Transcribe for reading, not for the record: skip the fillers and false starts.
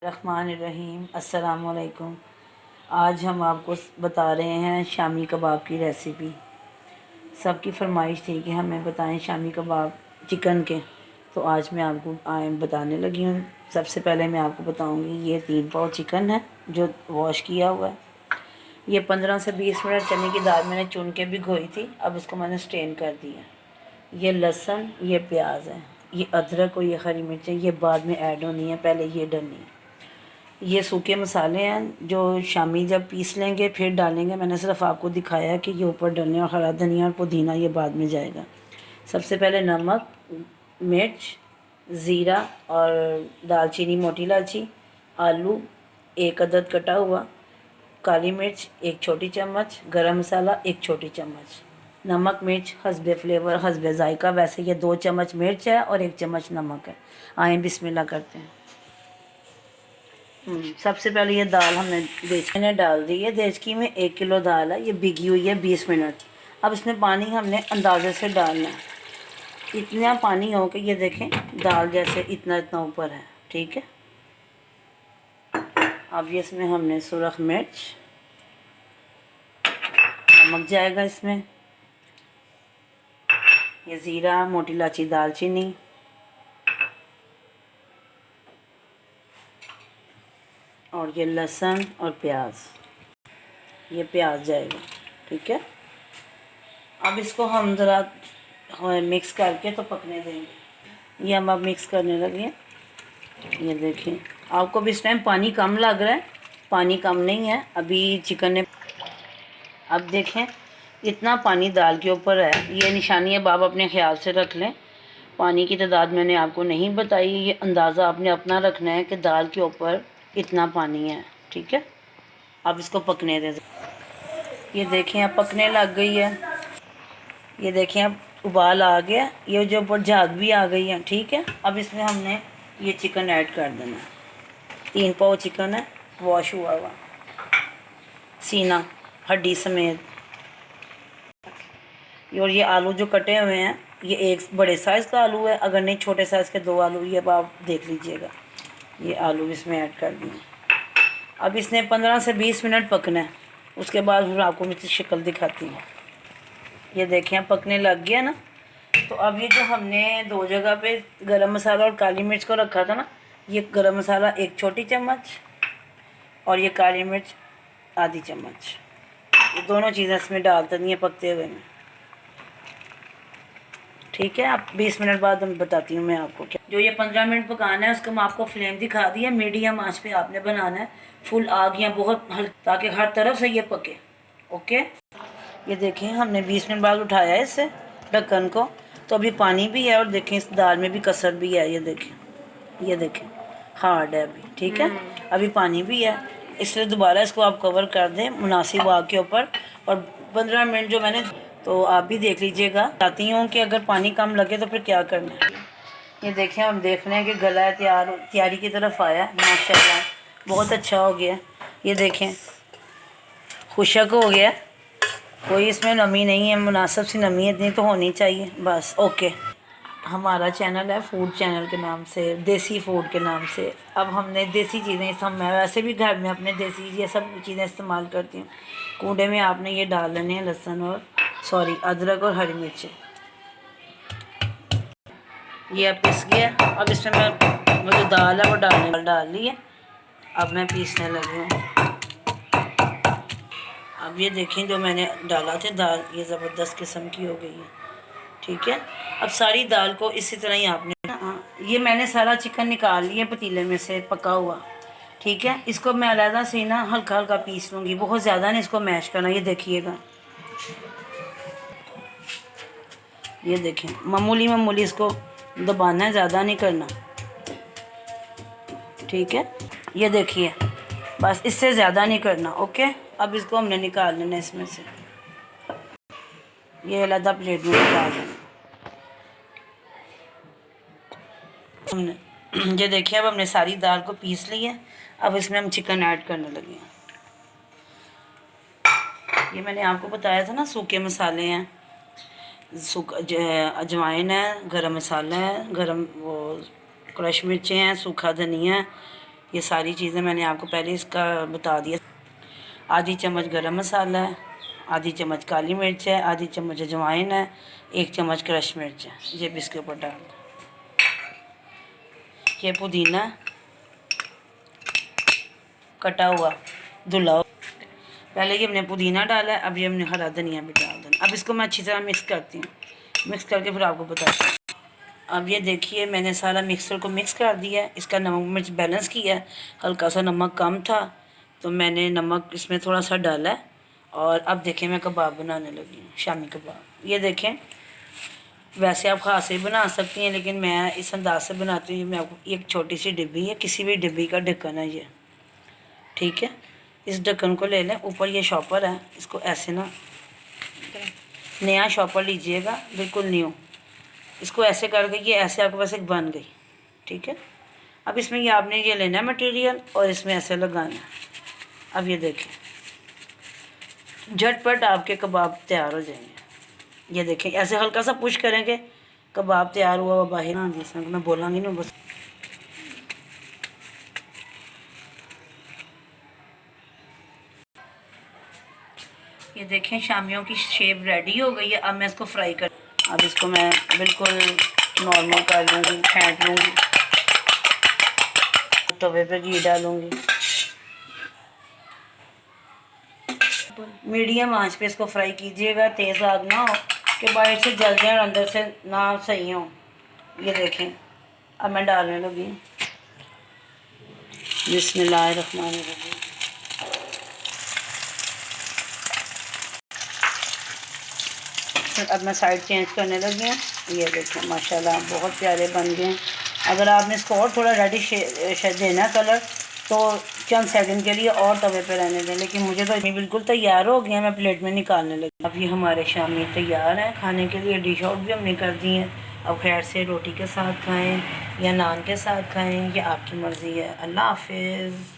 रहमानिर्रहीम। अस्सलामुअलैकुम। आज हम आपको बता रहे हैं शामी कबाब की रेसिपी। सबकी फरमाइश थी कि हमें बताएं शामी कबाब चिकन के, तो आज मैं आपको बताने लगी हूँ। सबसे पहले मैं आपको बताऊँगी, ये 3 पाव चिकन है जो वॉश किया हुआ है। ये 15 से 20 मिनट चने की दाल मैंने चुन के भिगोई थी, अब इसको मैंने स्ट्रेन कर दिया। ये लहसुन, ये प्याज है, ये अदरक और ये हरी मिर्च है, ये बाद में ऐड होनी है, पहले ये डलनी है। ये सूखे मसाले हैं जो शामी जब पीस लेंगे फिर डालेंगे। मैंने सिर्फ आपको दिखाया है कि ये ऊपर डलने, और हरा धनिया और पुदीना ये बाद में जाएगा। सबसे पहले नमक, मिर्च, ज़ीरा और दालचीनी, मोटी इलायची, आलू 1 अदद कटा हुआ, काली मिर्च 1 छोटी चम्मच, गरम मसाला 1 छोटी चम्मच, नमक मिर्च हस्बे फ्लेवर हस्बे जायका। वैसे ये 2 चम्मच मिर्च है और 1 चम्मच नमक है। आए बिस्मिल्लाह करते हैं। सबसे पहले ये दाल हमने देचकी में डाल दी है। देचकी में 1 किलो दाल है, ये भिगी हुई है 20 मिनट। अब इसमें पानी हमने अंदाजे से डालना है, इतना पानी हो कि ये देखें दाल जैसे इतना इतना ऊपर है, ठीक है। अब ये इसमें हमने सुरख मिर्च, नमक जाएगा इसमें, ये ज़ीरा, मोटी इलायची, दालचीनी, और ये लहसुन और प्याज, ये प्याज जाएगा, ठीक है। अब इसको हम ज़रा मिक्स करके तो पकने देंगे। ये हम अब मिक्स करने लगे हैं। ये देखिए, आपको भी इस टाइम पानी कम लग रहा है, पानी कम नहीं है अभी चिकन ने। अब देखें इतना पानी दाल के ऊपर है, ये निशानी अब आप अपने ख्याल से रख लें। पानी की तादाद मैंने आपको नहीं बताई, ये अंदाज़ा आपने अपना रखना है कि दाल के ऊपर इतना पानी है, ठीक है। अब इसको पकने दें। ये देखें अब पकने लग गई है, ये देखें अब उबाल आ गया, ये जो ऊपर झाग भी आ गई है, ठीक है। अब इसमें हमने ये चिकन ऐड कर देना है। 3 पाव चिकन है, वॉश हुआ हुआ, सीना हड्डी समेत। और ये आलू जो कटे हुए हैं, ये 1 बड़े साइज़ का आलू है, अगर नहीं छोटे साइज़ के 2 आलू, ये अब आप देख लीजिएगा। ये आलू इसमें ऐड कर दिए। अब इसने 15 से 20 मिनट पकना है, उसके बाद फिर आपको मैं इसकी शक्ल दिखाती हूँ। ये देखें पकने लग गया ना। तो अब ये जो हमने 2 जगह पे गरम मसाला और काली मिर्च को रखा था ना, ये गरम मसाला 1 छोटी चम्मच और ये काली मिर्च आधी चम्मच, ये दोनों चीज़ें इसमें डाल देनी है पकते हुए में, ठीक है। अब 20 मिनट बाद हम बताती हूँ मैं आपको क्या। जो ये 15 मिनट पकाना है उसको मैं आपको फ्लेम दिखा दी है, मीडियम आंच पे आपने बनाना है, फुल आग या बहुत हल्का, ताकि हर तरफ से ये पके, ओके। ये देखें हमने 20 मिनट बाद उठाया है इससे ढक्कन को, तो अभी पानी भी है और देखें इस दाल में भी कसर भी है। ये देखें हार्ड है अभी, ठीक है। अभी पानी भी है, इसलिए दोबारा इसको आप कवर कर दें मुनासिब आग के ऊपर। और 15 मिनट जो मैंने, तो आप भी देख लीजिएगा। चाहती हूँ कि अगर पानी कम लगे तो फिर क्या करना है। ये देखें हम देख रहे हैं कि गला है तैयारी की तरफ आया है, माशाल्लाह बहुत अच्छा हो गया। ये देखें खुशक हो गया, कोई इसमें नमी नहीं है, मुनासिब सी नमी है, इतनी तो होनी चाहिए बस, ओके। हमारा चैनल है फूड चैनल के नाम से, देसी फूड के नाम से। अब हमने देसी चीज़ें, सब मैं वैसे भी घर में अपने देसी ये सब चीज़ें इस्तेमाल करती हूँ। कूड़े में आपने ये डाल लेने हैं लहसुन और अदरक और हरी मिर्ची। ये अब पिस गया। अब इसमें मैं वो जो दाल है वो डाल ली है, अब मैं पीसने लगी हूँ। अब ये देखें जो मैंने डाला था दाल, ये ज़बरदस्त किस्म की हो गई है, ठीक है। अब सारी दाल को इसी तरह ही आपने, ये मैंने सारा चिकन निकाल लिया पतीले में से पका हुआ, ठीक है। इसको मैं अलहदा से ना हल्का हल्का पीस लूँगी, बहुत ज़्यादा नहीं इसको मैश करना। ये देखिएगा, ये देखें मामूली मामूली इसको दबाना है, ज़्यादा नहीं करना, ठीक है। ये देखिए बस इससे ज़्यादा नहीं करना, ओके। अब इसको हमने निकाल लेना इसमें से, ये अलहदा प्लेट में निकाल देना हमने। ये देखिए अब हमने सारी दाल को पीस ली है, अब इसमें हम चिकन ऐड करने लगे हैं। ये मैंने आपको बताया था ना सूखे मसाले हैं, अजवाइन है, गरम मसाला है, गरम वो क्रश मिर्चें हैं, सूखा धनिया है, ये सारी चीज़ें मैंने आपको पहले इसका बता दिया। आधी चम्मच गरम मसाला है, आधी चम्मच काली मिर्च है, आधी चम्मच अजवाइन है, 1 चम्मच क्रश मिर्च है। ये भी इसके ऊपर डाल दो। ये पुदीना कटा हुआ धुला हुआ। पहले ये हमने पुदीना डाला है, अब ये हमने हरा धनिया भी डाल देना। अब इसको मैं अच्छी तरह मिक्स करती हूँ, मिक्स करके फिर आपको बताती हूँ। अब ये देखिए मैंने सारा मिक्सर को मिक्स कर दिया है। इसका नमक मिर्च बैलेंस किया है, हल्का सा नमक कम था तो मैंने नमक इसमें थोड़ा सा डाला है। और अब देखें मैं कबाब बनाने लगी हूँ, शामी कबाब। ये देखें, वैसे आप खास ही बना सकती हैं लेकिन मैं इस अंदाज से बनाती हूँ। मैं आपको एक छोटी सी डिब्बी है, किसी भी डिब्बी का ढक्कन है ये, ठीक है। इस ढक्कन को ले लें, ऊपर ये शॉपर है, इसको ऐसे ना, नया शॉपर लीजिएगा बिल्कुल न्यू। इसको ऐसे करके ये ऐसे आपके पास एक बन गई, ठीक है। अब इसमें ये आपने ये लेना है मटेरियल और इसमें ऐसे लगाना है। अब ये देखें झटपट आपके कबाब तैयार हो जाएंगे। ये देखें ऐसे हल्का सा पुश करेंगे, कबाब तैयार हुआ बाहर। हाँ जी, सर मैं बोलांगी ना बस। ये देखें शामियों की शेप रेडी हो गई है। अब मैं इसको फ्राई कर, अब इसको मैं बिल्कुल नॉर्मल कर लूँगी, फेंट लूँगी, तवे पे घी डालूँगी। मीडियम आंच पे इसको फ्राई कीजिएगा, तेज़ आग ना हो कि बाहर से जल जाए और अंदर से ना सही हो। ये देखें अब मैं डालने लगी। बिस्मिल्लाहिर्रहमानिर्रहीम। अब मैं साइड चेंज करने लगी हूँ। ये देखें माशाल्लाह बहुत प्यारे बन गए हैं। अगर आपने इसको और थोड़ा रेडिश देना कलर तो चंद सेकंड के लिए और तवे पे रहने दें, लेकिन मुझे तो बिल्कुल तैयार हो गया। मैं प्लेट में निकालने लगी। अब ये हमारे शामी तैयार हैं खाने के लिए। डिश आउट भी हमने कर दी है। अब खैर से रोटी के साथ खाएँ या नान के साथ खाएँ, ये आपकी मर्ज़ी है। अल्लाह हाफिज़।